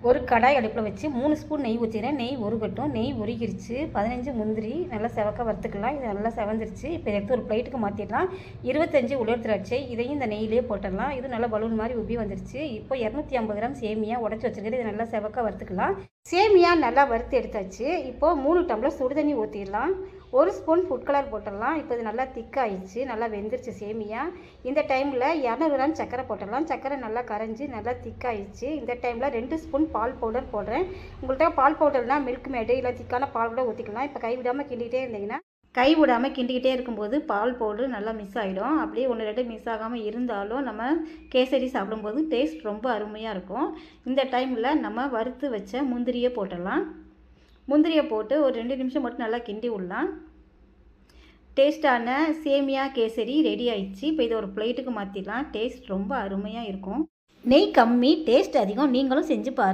ஒரு கடாய் அடுப்பில் வச்சு 3 ஸ்பூன் நெய் ஊற்றிக்கிறேன். நெய் உருகட்டும். நெய் உருகிருச்சு. 15 முந்திரி நல்லா செவக்க வறுத்துக்கலாம். இது நல்லா செவந்துருச்சு. இப்போ எடுத்து ஒரு பிளேட்டுக்கு மாற்றிடலாம். 25 உலர் திராட்சை, இதையும் இந்த நெய்யிலே போட்டுடலாம். இது நல்லா பலூன் மாதிரி உப்பி வந்துருச்சு. இப்போ 250 கிராம் சேமியா உடச்சி வச்சுருக்கிறது, இதை நல்லா செவக்க வறுத்துக்கலாம். சேமியா நல்லா வறுத்து எடுத்தாச்சு. இப்போது 3 டம்ளர் சுடுதண்ணி ஊற்றிடலாம். 1 ஸ்பூன் ஃபுட் கலர் போட்டுடலாம். இப்போ இது நல்லா திக்காயிடுச்சு, நல்லா வெந்துருச்சு சேமியா. இந்த டைமில் 200 கிராம் சர்க்கரை போட்டுடலாம். சர்க்கரை நல்லா கரைஞ்சி நல்லா திக்காயிடுச்சு. இந்த டைமில் 2 ஸ்பூன் பால் பவுடர் போடுறேன். உங்கள்கிட்ட பால் பவுடர்னால் மில்க் மேடு இல்லை திக்கான பால் கூட ஊற்றிக்கலாம். இப்போ கைவிடாமல் கிண்டிகிட்டே இருந்தீங்கன்னா கிண்டிக்கிட்டே இருக்கும்போது பால் பவுடர் நல்லா மிஸ் ஆகிடும். அப்படியே 1 2 மிஸ் ஆகாமல் இருந்தாலும் நம்ம கேசரி சாப்பிடும்போது டேஸ்ட் ரொம்ப அருமையாக இருக்கும். இந்த டைமில் நம்ம வறுத்து வச்ச முந்திரியை போட்டுடலாம். முந்திரியை போட்டு ஒரு 2 நிமிஷம் மட்டும் நல்லா கிண்டி விடலாம். டேஸ்ட்டான சேமியா கேசரி ரெடி ஆயிடுச்சு. இப்போ இதை ஒரு பிளேட்டுக்கு மாற்றிடலாம். டேஸ்ட் ரொம்ப அருமையாக இருக்கும். நெய் கம்மி, டேஸ்ட் அதிகம். நீங்களும் செஞ்சு பாருங்கள்.